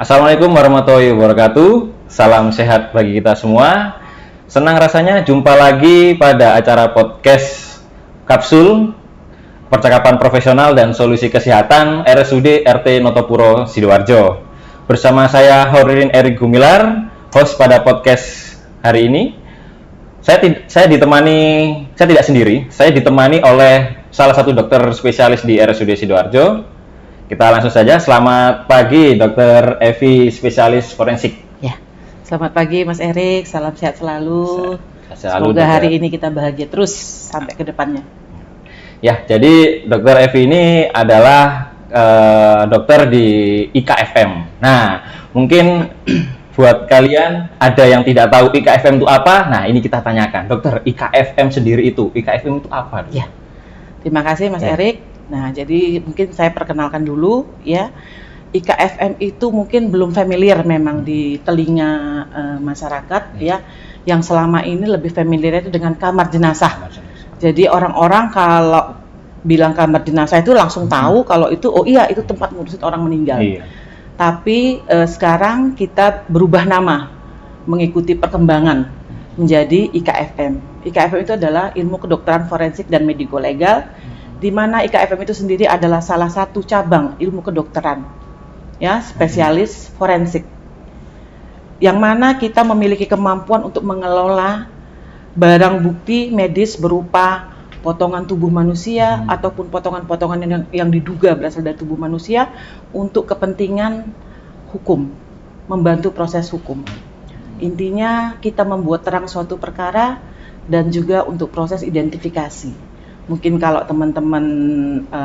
Assalamualaikum warahmatullahi wabarakatuh. Salam sehat bagi kita semua. Senang rasanya jumpa lagi pada acara podcast Kapsul Percakapan Profesional dan Solusi Kesehatan RSUD RT Notopuro Sidoarjo. Bersama saya Horirin Erik Gumilar, host pada podcast hari ini. Saya tidak sendiri. Saya ditemani oleh salah satu dokter spesialis di RSUD Sidoarjo. Kita langsung saja. Selamat pagi, Dr. Evi, spesialis forensik. Ya, selamat pagi, Mas Erik. Salam sehat selalu. Selalu Semoga hari ini kita bahagia terus sampai ke depannya. Ya, jadi Dr. Evi ini adalah dokter di IKFM. Nah, mungkin buat kalian ada yang tidak tahu IKFM itu apa? Nah, ini kita tanyakan. Dokter, IKFM sendiri itu apa? Ya, terima kasih Mas Erik. Nah, jadi mungkin saya perkenalkan dulu ya. IKFM itu mungkin belum familiar memang di telinga masyarakat ya. Yang selama ini lebih familiar itu dengan kamar jenazah. Jadi orang-orang kalau bilang kamar jenazah itu langsung tahu kalau itu itu tempat ngurusin orang meninggal. Iya. Tapi sekarang kita berubah nama mengikuti perkembangan menjadi IKFM. IKFM itu adalah Ilmu Kedokteran Forensik dan Mediko Legal, di mana IKFM itu sendiri adalah salah satu cabang ilmu kedokteran, ya, spesialis forensik, yang mana kita memiliki kemampuan untuk mengelola barang bukti medis berupa potongan tubuh manusia ataupun potongan-potongan yang diduga berasal dari tubuh manusia untuk kepentingan hukum, membantu proses hukum. Intinya kita membuat terang suatu perkara dan juga untuk proses identifikasi. Mungkin kalau teman-teman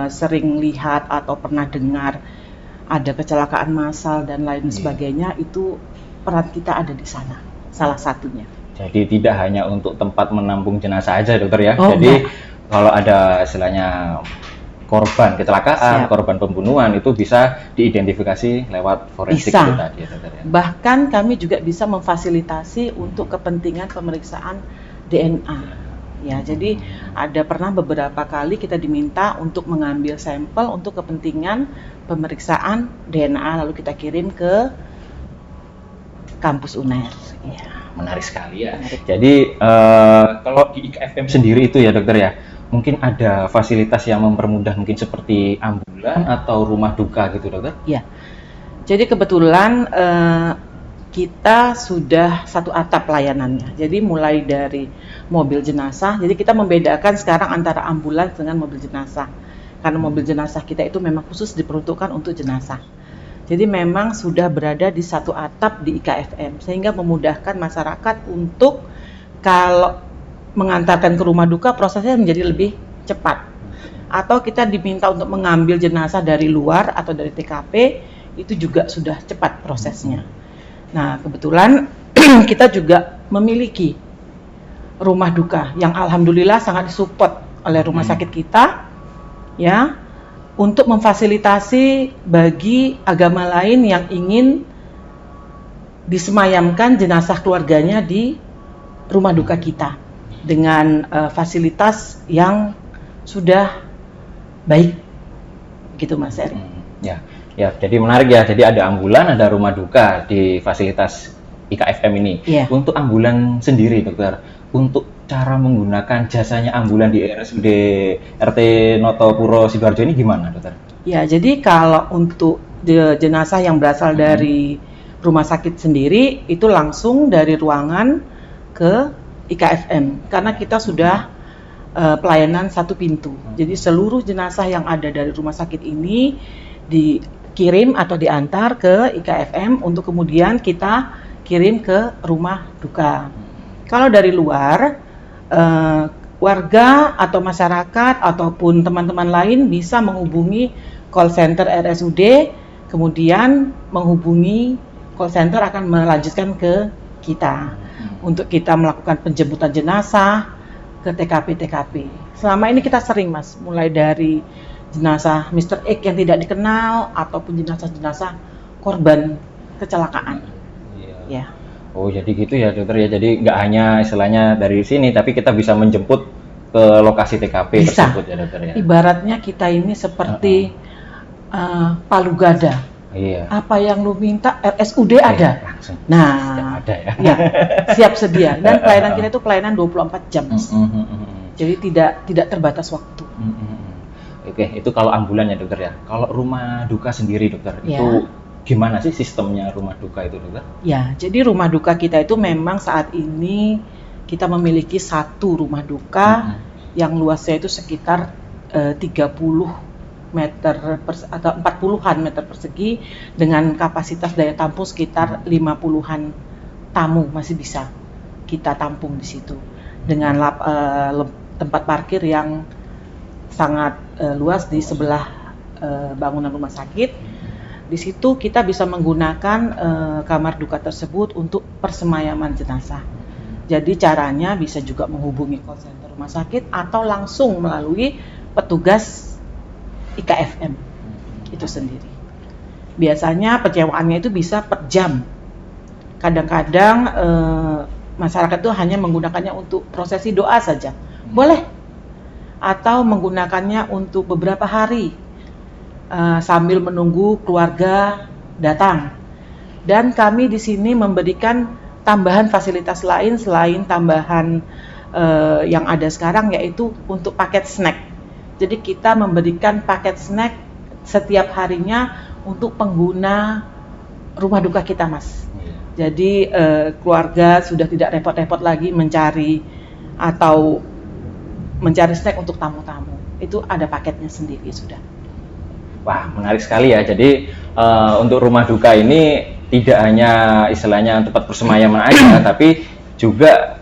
sering lihat atau pernah dengar ada kecelakaan massal dan lain sebagainya, itu peran kita ada di sana, salah satunya. Jadi tidak hanya untuk tempat menampung jenazah aja, dokter ya. Jadi kalau ada istilahnya korban kecelakaan, korban pembunuhan, itu bisa diidentifikasi lewat forensik itu tadi, dokter ya. Bahkan kami juga bisa memfasilitasi untuk kepentingan pemeriksaan DNA. Ya, jadi ada pernah beberapa kali kita diminta untuk mengambil sampel untuk kepentingan pemeriksaan DNA, lalu kita kirim ke kampus UNER. Ya. Menarik sekali ya. Menarik. Jadi kalau di IKFM sendiri itu ya dokter ya, mungkin ada fasilitas yang mempermudah mungkin seperti ambulan atau rumah duka gitu dokter? Ya. Jadi kebetulan kita sudah satu atap layanannya. Jadi mulai dari mobil jenazah, jadi kita membedakan sekarang antara ambulans dengan mobil jenazah. Karena mobil jenazah kita itu memang khusus diperuntukkan untuk jenazah. Jadi memang sudah berada di satu atap di IKFM, sehingga memudahkan masyarakat untuk kalau mengantarkan ke rumah duka prosesnya menjadi lebih cepat. Atau kita diminta untuk mengambil jenazah dari luar atau dari TKP, itu juga sudah cepat prosesnya. Nah, kebetulan kita juga memiliki rumah duka yang alhamdulillah sangat disupport oleh rumah sakit kita, ya, untuk memfasilitasi bagi agama lain yang ingin disemayamkan jenazah keluarganya di rumah duka kita dengan fasilitas yang sudah baik, gitu Mas Eri. Ya, jadi menarik ya. Jadi ada ambulan, ada rumah duka di fasilitas IKFM ini. Yeah. Untuk ambulan sendiri, dokter, untuk cara menggunakan jasanya ambulan di RSUD RT Notopuro Sidoarjo ini gimana, dokter? Ya, jadi kalau untuk jenazah yang berasal dari rumah sakit sendiri, itu langsung dari ruangan ke IKFM, karena kita sudah pelayanan satu pintu. Jadi seluruh jenazah yang ada dari rumah sakit ini dikirim atau diantar ke IKFM untuk kemudian kita kirim ke rumah duka. Kalau dari luar, warga atau masyarakat ataupun teman-teman lain bisa menghubungi call center RSUD, kemudian menghubungi call center akan melanjutkan ke kita untuk kita melakukan penjemputan jenazah ke TKP. Selama ini kita sering, Mas, mulai dari jenazah Mr. X yang tidak dikenal ataupun jenazah-jenazah korban kecelakaan. Ya. Oh, jadi gitu ya, dokter ya. Jadi nggak hanya istilahnya dari sini, tapi kita bisa menjemput ke lokasi TKP bisa. Tersebut ya, dokter ya. Ibaratnya kita ini seperti palu gada Iya. Apa yang lu minta RSUD ada. Langsung. Nah, Ada ya. ya, siap sedia. Dan pelayanan kita itu pelayanan 24 jam. Mas. Jadi tidak terbatas waktu. Oke, itu kalau ambulan ya dokter ya. Kalau rumah duka sendiri dokter, Ya. itu gimana sih sistemnya rumah duka itu dokter? Ya, jadi rumah duka kita itu memang saat ini kita memiliki satu rumah duka yang luasnya itu sekitar 30 meter atau 40-an meter persegi dengan kapasitas daya tampung sekitar 50-an tamu masih bisa kita tampung di situ dengan tempat parkir yang sangat luas di sebelah bangunan rumah sakit. Di situ kita bisa menggunakan kamar duka tersebut untuk persemayaman jenazah. Jadi caranya bisa juga menghubungi call center rumah sakit atau langsung melalui petugas IKFM itu sendiri. Biasanya penyewaannya itu bisa per jam. Kadang-kadang masyarakat itu hanya menggunakannya untuk prosesi doa saja. Boleh. Atau menggunakannya untuk beberapa hari sambil menunggu keluarga datang. Dan kami di sini memberikan tambahan fasilitas lain selain tambahan yang ada sekarang, yaitu untuk paket snack. Jadi kita memberikan paket snack setiap harinya untuk pengguna rumah duka kita, Mas. Jadi keluarga sudah tidak repot-repot lagi mencari snack untuk tamu-tamu. Itu ada paketnya sendiri sudah. Wah, menarik sekali ya. Jadi untuk rumah duka ini tidak hanya istilahnya tempat persemayaman aja, tapi juga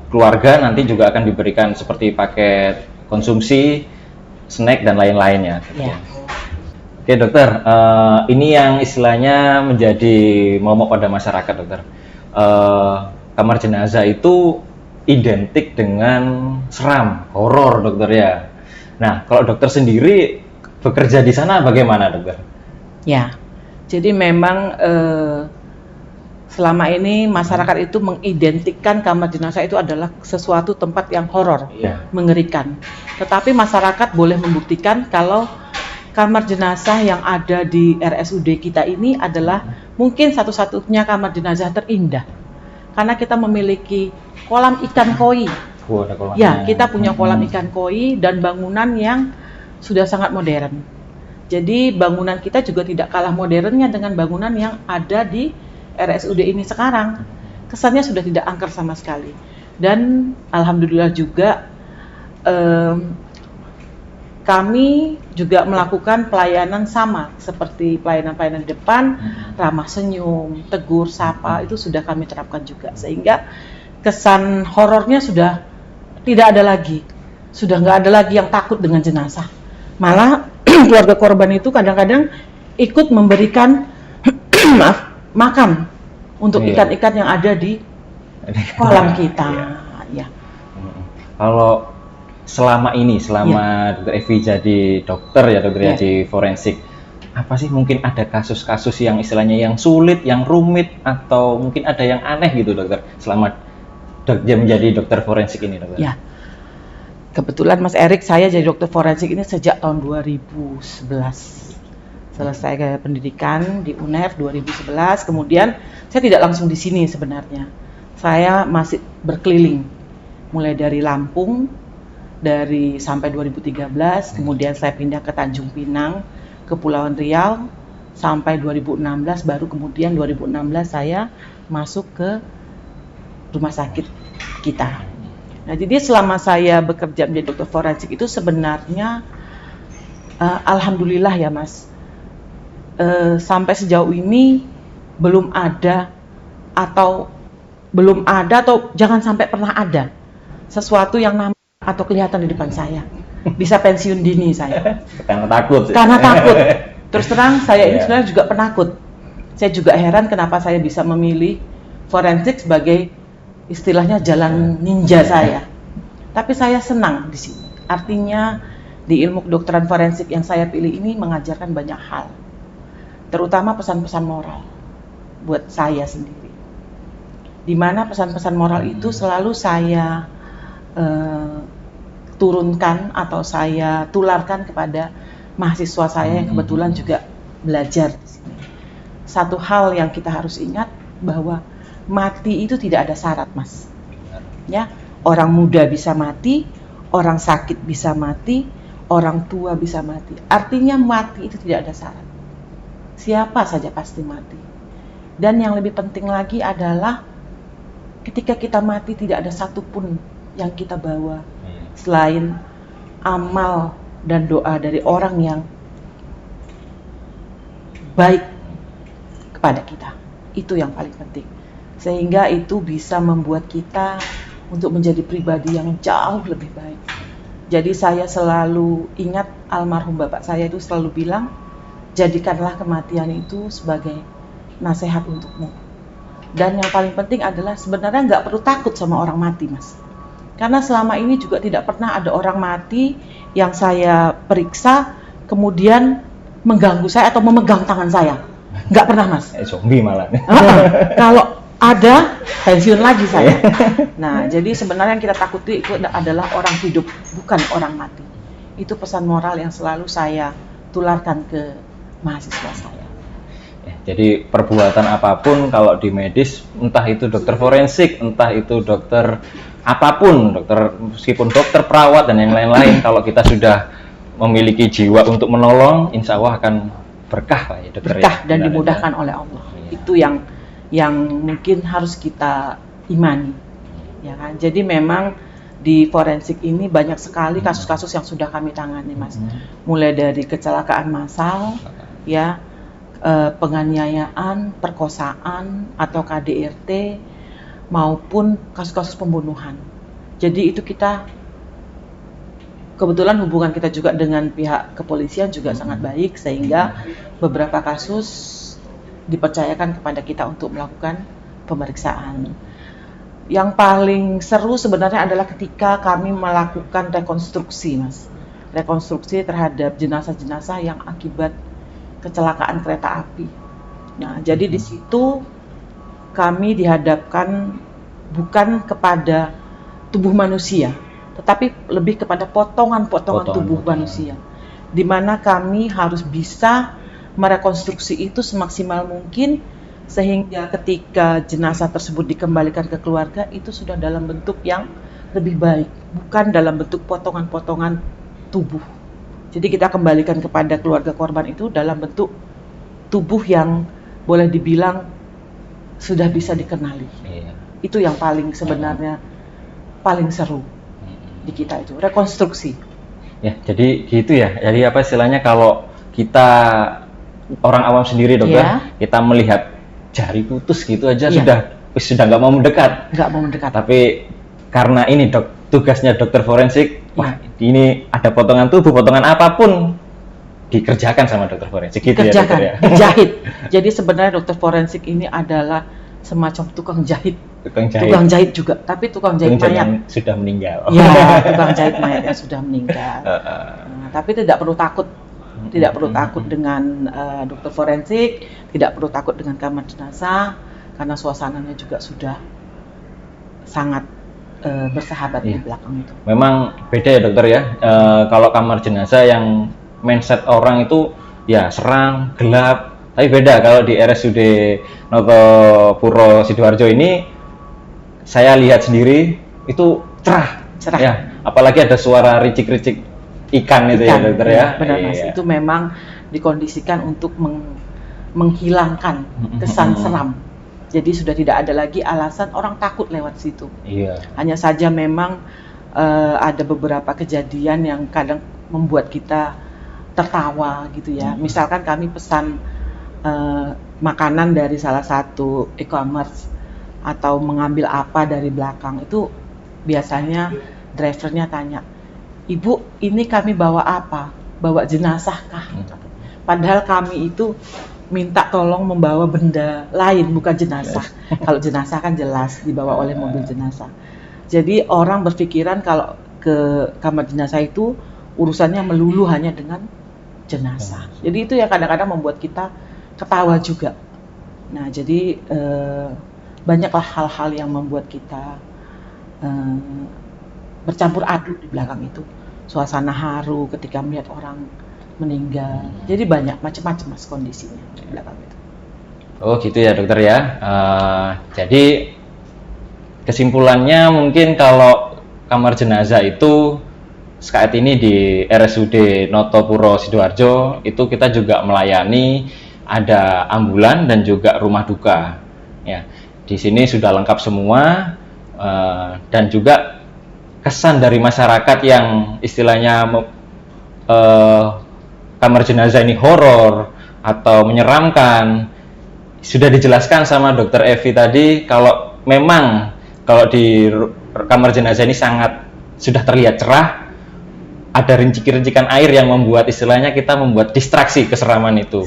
keluarga nanti juga akan diberikan seperti paket konsumsi, snack dan lain-lainnya. Ya. Oke dokter, ini yang istilahnya menjadi momok pada masyarakat dokter. Kamar jenazah itu identik dengan seram, horor dokter ya. Nah, kalau dokter sendiri bekerja di sana bagaimana dokter? Ya, jadi memang selama ini masyarakat itu mengidentikan kamar jenazah itu adalah sesuatu tempat yang horor, mengerikan. Tetapi masyarakat boleh membuktikan kalau kamar jenazah yang ada di RSUD kita ini adalah mungkin satu-satunya kamar jenazah terindah. Karena kita memiliki kolam ikan koi. Ya, kita punya kolam ikan koi dan bangunan yang sudah sangat modern. Jadi bangunan kita juga tidak kalah modernnya dengan bangunan yang ada di RSUD ini sekarang. Kesannya sudah tidak angker sama sekali. Dan alhamdulillah juga kami juga melakukan pelayanan sama seperti pelayanan-pelayanan di depan, ramah senyum, tegur, sapa, itu sudah kami terapkan juga. Sehingga kesan horornya sudah tidak ada lagi. Sudah nggak ada lagi yang takut dengan jenazah. Malah keluarga korban itu kadang-kadang ikut memberikan makan untuk ikan-ikan yang ada di kolam kita. Ya. Kalau selama Dokter Evi jadi dokter ya dokter ya di forensik, apa sih mungkin ada kasus-kasus yang istilahnya yang sulit, yang rumit, atau mungkin ada yang aneh gitu dokter selama dia menjadi dokter forensik ini dokter? Ya. Kebetulan Mas Erik, saya jadi dokter forensik ini sejak tahun 2011. Selesai pendidikan di UNER 2011, kemudian saya tidak langsung di sini sebenarnya. Saya masih berkeliling, mulai dari Lampung, sampai 2013, kemudian saya pindah ke Tanjung Pinang, Kepulauan Riau, sampai 2016, baru kemudian 2016 saya masuk ke rumah sakit kita. Nah, jadi selama saya bekerja menjadi dokter forensik itu sebenarnya, alhamdulillah ya Mas, sampai sejauh ini belum ada atau jangan sampai pernah ada sesuatu yang nampak atau kelihatan di depan saya. Bisa pensiun dini saya. Karena takut. Karena takut. Terus terang saya ini sebenarnya juga penakut. Saya juga heran kenapa saya bisa memilih forensik sebagai istilahnya jalan ninja saya. Tapi saya senang di sini. Artinya di ilmu kedokteran forensik yang saya pilih ini mengajarkan banyak hal. Terutama pesan-pesan moral buat saya sendiri. Di mana pesan-pesan moral itu selalu saya turunkan atau saya tularkan kepada mahasiswa saya yang kebetulan juga belajar di sini. Satu hal yang kita harus ingat bahwa mati itu tidak ada syarat, Mas. Ya, orang muda bisa mati, orang sakit bisa mati, orang tua bisa mati. Artinya mati itu tidak ada syarat. Siapa saja pasti mati. Dan yang lebih penting lagi adalah ketika kita mati tidak ada satupun yang kita bawa selain amal dan doa dari orang yang baik kepada kita. Itu yang paling penting. Sehingga itu bisa membuat kita untuk menjadi pribadi yang jauh lebih baik. Jadi saya selalu ingat almarhum bapak saya itu selalu bilang, jadikanlah kematian itu sebagai nasihat untukmu. Dan yang paling penting adalah sebenarnya nggak perlu takut sama orang mati, Mas. Karena selama ini juga tidak pernah ada orang mati yang saya periksa kemudian mengganggu saya atau memegang tangan saya. Nggak pernah, Mas. Zombie malah. Kalau ada, pensiun lagi saya. Nah, jadi sebenarnya yang kita takuti itu adalah orang hidup, bukan orang mati. Itu pesan moral yang selalu saya tularkan ke mahasiswa saya. Jadi perbuatan apapun kalau di medis, entah itu dokter forensik, entah itu dokter apapun, dokter meskipun dokter perawat dan yang lain-lain, kalau kita sudah memiliki jiwa untuk menolong, insya Allah akan berkah lah ya dokter. Berkah ya, dan dimudahkan oleh Allah. Ya. Itu yang mungkin harus kita imani, ya kan. Jadi memang di forensik ini banyak sekali kasus-kasus yang sudah kami tangani, Mas. Mulai dari kecelakaan massal, ya, penganiayaan, perkosaan atau KDRT maupun kasus-kasus pembunuhan. Jadi itu kita kebetulan hubungan kita juga dengan pihak kepolisian juga sangat baik sehingga beberapa kasus dipercayakan kepada kita untuk melakukan pemeriksaan. Yang paling seru sebenarnya adalah ketika kami melakukan rekonstruksi, Mas. Rekonstruksi terhadap jenazah-jenazah yang akibat kecelakaan kereta api. Nah, jadi di situ kami dihadapkan bukan kepada tubuh manusia, tetapi lebih kepada potongan-potongan tubuh manusia, di mana kami harus bisa merekonstruksi itu semaksimal mungkin sehingga ketika jenazah tersebut dikembalikan ke keluarga itu sudah dalam bentuk yang lebih baik, bukan dalam bentuk potongan-potongan tubuh. Jadi kita kembalikan kepada keluarga korban itu dalam bentuk tubuh yang boleh dibilang sudah bisa dikenali. Itu yang paling sebenarnya paling seru di kita itu, rekonstruksi. Ya, jadi gitu ya. Jadi apa istilahnya kalau kita orang awam sendiri dokter, kita melihat jari putus gitu aja sudah nggak mau mendekat. Nggak mau mendekat. Tapi karena ini tugasnya dokter forensik, wah ini ada potongan tubuh, potongan apapun dikerjakan sama dokter forensik gitu ya dokter ya. Dijahit. Jadi sebenarnya dokter forensik ini adalah semacam tukang jahit. Tukang jahit juga, tapi tukang jahit mayat sudah meninggal. Ya, tukang jahit mayat yang sudah meninggal. Nah, tapi tidak perlu takut. Tidak perlu takut dengan dokter forensik, tidak perlu takut dengan kamar jenazah, karena suasananya juga sudah sangat bersahabat di belakang itu. Memang beda ya dokter ya, kalau kamar jenazah yang mindset orang itu ya seram, gelap, tapi beda kalau di RSUD Noto Puro Sidoarjo ini, saya lihat sendiri itu cerah. Ya, apalagi ada suara ricik-ricik ikan itu ya dokter ya. Benar Mas, itu memang dikondisikan untuk menghilangkan kesan seram. Jadi sudah tidak ada lagi alasan orang takut lewat situ. Hanya saja memang ada beberapa kejadian yang kadang membuat kita tertawa gitu ya. Misalkan kami pesan makanan dari salah satu e-commerce atau mengambil apa dari belakang, itu biasanya drivernya tanya, "Ibu, ini kami bawa apa? Bawa jenazah kah?" Padahal kami itu minta tolong membawa benda lain, bukan jenazah. Kalau jenazah kan jelas dibawa oleh mobil jenazah. Jadi orang berpikiran kalau ke kamar jenazah itu urusannya melulu hanya dengan jenazah. Jadi itu yang kadang-kadang membuat kita ketawa juga. Nah, jadi banyaklah hal-hal yang membuat kita bercampur aduk di belakang itu. Suasana haru ketika melihat orang meninggal. Jadi banyak macam-macam Mas kondisinya di belakang itu. Oh gitu ya dokter ya. Jadi kesimpulannya mungkin kalau kamar jenazah itu saat ini di RSUD Notopuro Sidoarjo itu kita juga melayani ada ambulan dan juga rumah duka. Ya, di sini sudah lengkap semua dan juga kesan dari masyarakat yang istilahnya kamar jenazah ini horor atau menyeramkan sudah dijelaskan sama dokter Evi tadi kalau memang kalau di kamar jenazah ini sangat sudah terlihat cerah, ada rincikan-rincikan air yang membuat istilahnya kita membuat distraksi keseraman itu.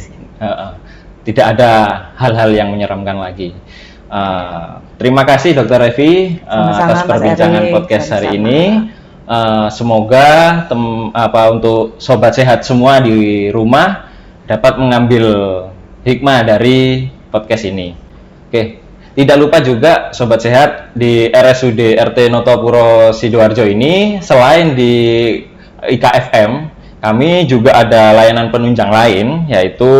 Tidak ada hal-hal yang menyeramkan lagi. Terima kasih Dokter Evi atas perbincangan podcast hari ini. Semoga untuk sobat sehat semua di rumah dapat mengambil hikmah dari podcast ini. Oke, tidak lupa juga sobat sehat di RSUD RT Notopuro Sidoarjo ini selain di IKFM, kami juga ada layanan penunjang lain yaitu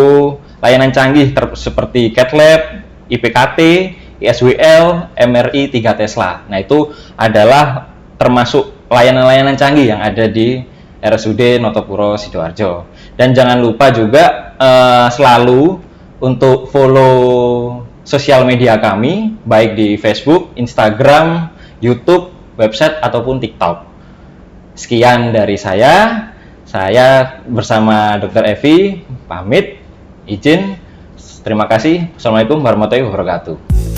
layanan canggih seperti Cath Lab, IPKT, ISWL, MRI 3 Tesla. Nah, itu adalah termasuk layanan-layanan canggih yang ada di RSUD Notopuro Sidoarjo. Dan jangan lupa juga selalu untuk follow sosial media kami, baik di Facebook, Instagram, YouTube, website, ataupun TikTok. Sekian dari saya bersama Dr. Evi, pamit, izin, terima kasih. Assalamualaikum warahmatullahi wabarakatuh.